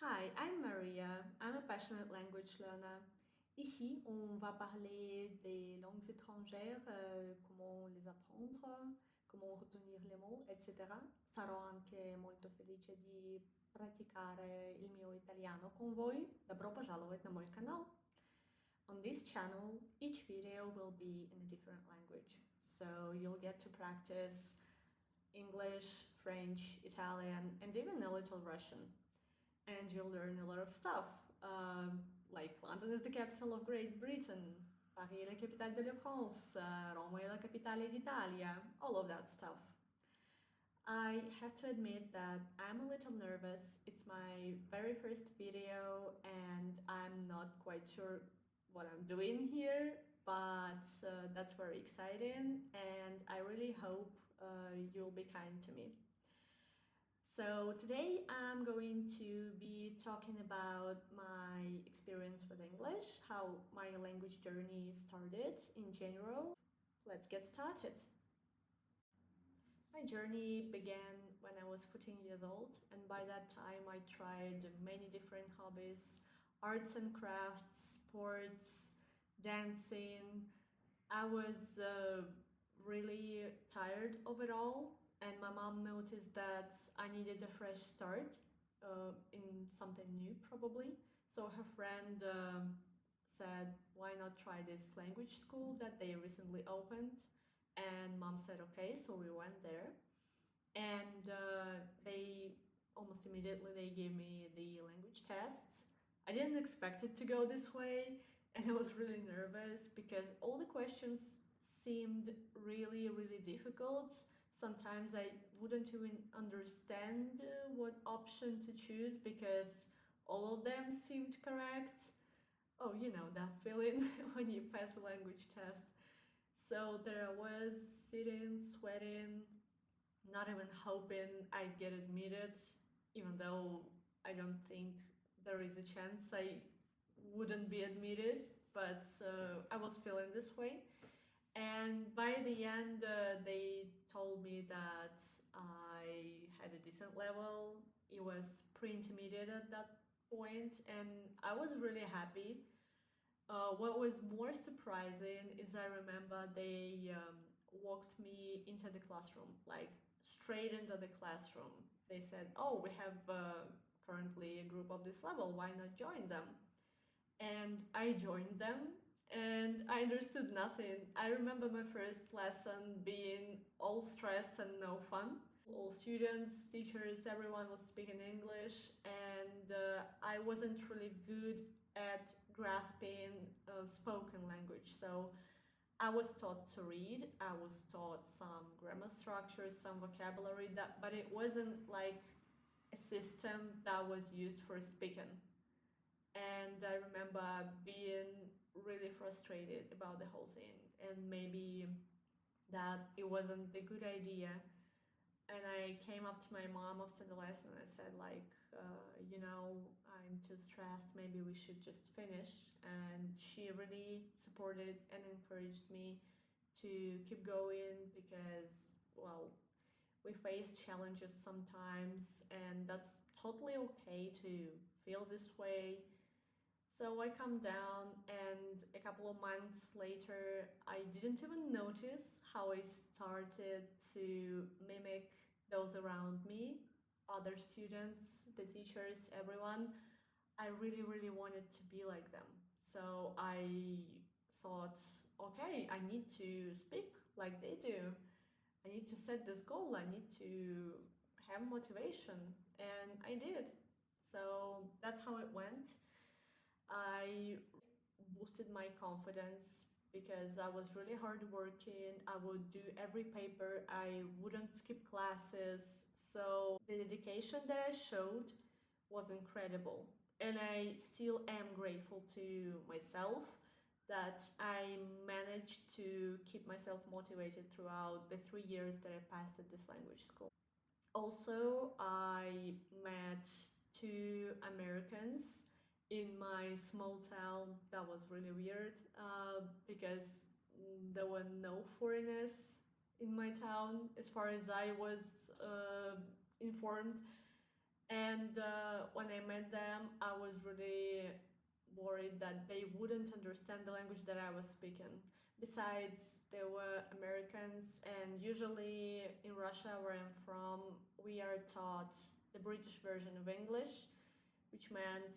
Hi, I'm Maria. I'm a passionate language learner. Ici, on va parler des langues étrangères, comment les apprendre, comment retenir les mots, etc. Sarò anche molto felice di praticare il mio italiano con voi. Добро пожаловать на мой канал. On this channel, each video will be in a different language. So you'll get to practice English, French, Italian, and even a little Russian. And you'll learn a lot of stuff, like London is the capital of Great Britain, Paris est la capitale de la France, Roma è la capitale d'Italia, all of that stuff. I have to admit that I'm a little nervous. It's my very first video and I'm not quite sure what I'm doing here, but that's very exciting and I really hope you'll be kind to me. So today I'm going to be talking about my experience with English, how my language journey started in general. Let's get started. My journey began when I was 14 years old, and by that time I tried many different hobbies, arts and crafts, sports, dancing. I was really tired of it all, and my mom noticed that I needed a fresh start in something new, probably. So her friend said, "Why not try this language school that they recently opened?" And mom said, "Okay." So we went there, and they almost immediately they gave me the language test. I didn't expect it to go this way, and I was really nervous because all the questions seemed really, really difficult. Sometimes I wouldn't even understand what option to choose because all of them seemed correct. Oh, you know that feeling when you pass a language test. So there I was sitting, sweating, not even hoping I'd get admitted, even though I don't think there is a chance I wouldn't be admitted, but I was feeling this way. And by the end, they told me that I had a decent level. It was pre-intermediate at that point, and I was really happy. What was more surprising is I remember they walked me into the classroom, like straight into the classroom. They said, "Oh, we have currently a group of this level. Why not join them?" And I joined them and I understood nothing. I remember my first lesson being all stress and no fun. All students, teachers, everyone was speaking English, and I wasn't really good at grasping spoken language. So I was taught to read, I was taught some grammar structures, some vocabulary, but it wasn't like a system that was used for speaking. And I remember being really frustrated about the whole thing and maybe that it wasn't a good idea. And I came up to my mom after the lesson and I said, like, I'm too stressed, maybe we should just finish. And she really supported and encouraged me to keep going because, well, we face challenges sometimes and that's totally okay to feel this way. So I calmed down, and a couple of months later, I didn't even notice how I started to mimic those around me, other students, the teachers, everyone. I really, really wanted to be like them. So I thought, okay, I need to speak like they do. I need to set this goal. I need to have motivation. And I did. So that's how it went. I boosted my confidence because I was really hardworking. I would do every paper, I wouldn't skip classes. So the dedication that I showed was incredible. And I still am grateful to myself that I managed to keep myself motivated throughout the 3 years that I passed at this language school. Also, I met two Americans in my small town. That was really weird because there were no foreigners in my town as far as I was informed. And when I met them, I was really worried that they wouldn't understand the language that I was speaking. Besides, they were Americans, and usually in Russia, where I'm from, we are taught the British version of English, which meant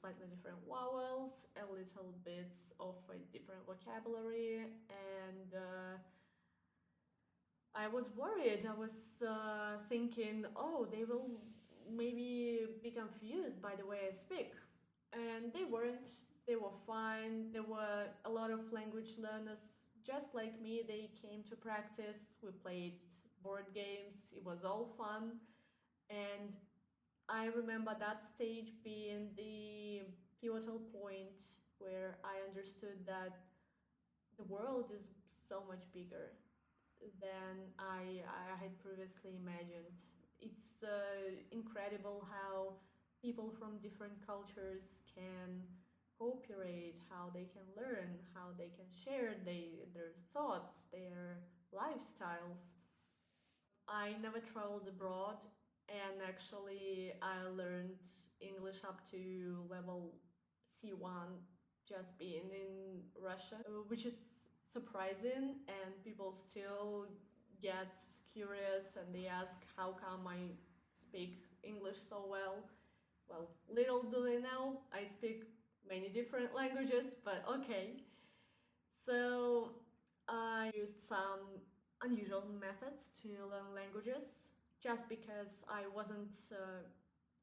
slightly different vowels, a little bits of a different vocabulary, and I was worried. I was thinking, oh, they will maybe be confused by the way I speak. And they weren't. They were fine. There were a lot of language learners just like me. They came to practice. We played board games. It was all fun. And I remember that stage being the pivotal point where I understood that the world is so much bigger than I had previously imagined. It's incredible how people from different cultures can cooperate, how they can learn, how they can share their thoughts, their lifestyles. I never traveled abroad, and actually, I learned English up to level C1 just being in Russia, which is surprising, and people still get curious and they ask how come I speak English so well. Well, little do they know, I speak many different languages, but okay. So I used some unusual methods to learn languages just because I wasn't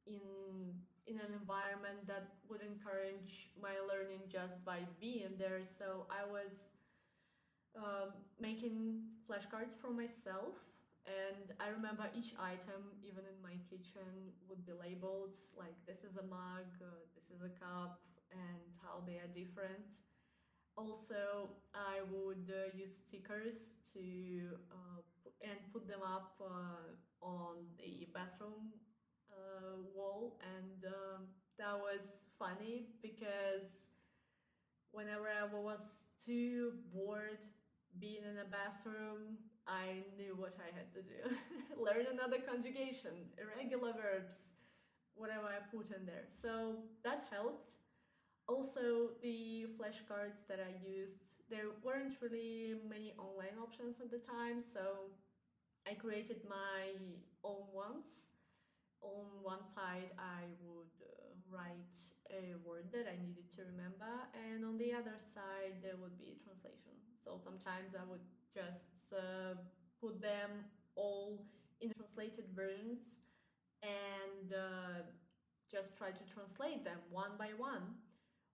in an environment that would encourage my learning just by being there. So I was making flashcards for myself, and I remember each item, even in my kitchen, would be labeled like this is a mug, this is a cup, and how they are different. Also, I would use stickers to and put them up on the bathroom wall, and that was funny because whenever I was too bored being in a bathroom, I knew what I had to do. Learn another conjugation, irregular verbs, whatever I put in there. So that helped. Also, the flashcards that I used, there weren't really many online options at the time, so I created my own ones. On one side, I would write a word that I needed to remember, and on the other side, there would be a translation. So sometimes I would just put them all in the translated versions and just try to translate them one by one.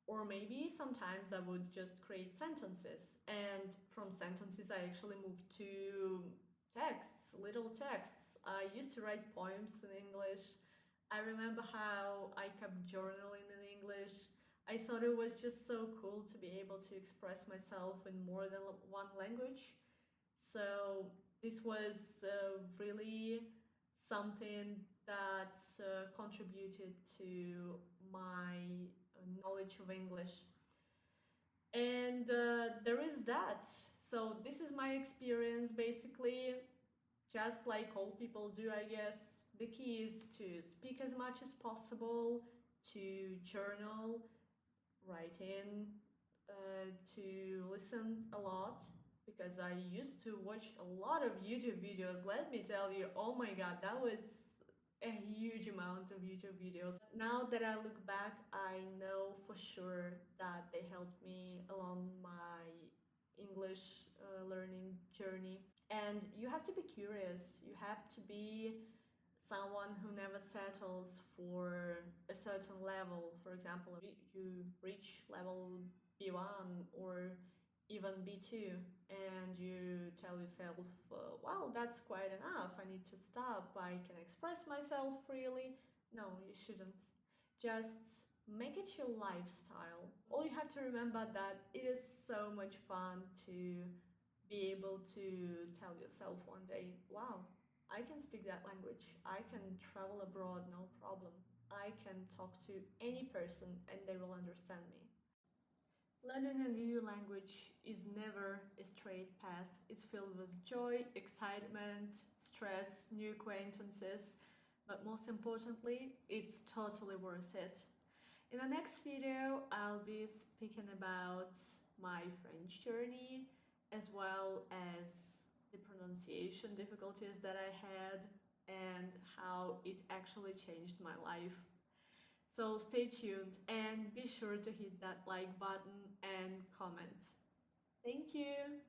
Or maybe sometimes I would just create sentences, and from sentences I actually moved to texts, little texts. I used to write poems in English. I remember how I kept journaling in English. I thought it was just so cool to be able to express myself in more than one language. So this was really something that contributed to my knowledge of English. And there is that. So this is my experience basically, just like all people do, I guess. The key is to speak as much as possible, to journal, write in, to listen a lot, because I used to watch a lot of YouTube videos. Let me tell you, oh my god, that was a huge amount of YouTube videos. Now that I look back, I know for sure that they helped me along my English learning journey. And you have to be curious, you have to be someone who never settles for a certain level. For example, you reach level B1 or even B2 and you tell yourself, well, that's quite enough, I need to stop, I can express myself freely. No, you shouldn't. Just make it your lifestyle. All you have to remember that it is so much fun to be able to tell yourself one day, wow, I can speak that language, I can travel abroad, no problem. I can talk to any person and they will understand me. Learning a new language is never a straight path. It's filled with joy, excitement, stress, new acquaintances. but most importantly, it's totally worth it. In the next video, I'll be speaking about my French journey as well as the pronunciation difficulties that I had and how it actually changed my life. So stay tuned and be sure to hit that like button and comment. Thank you!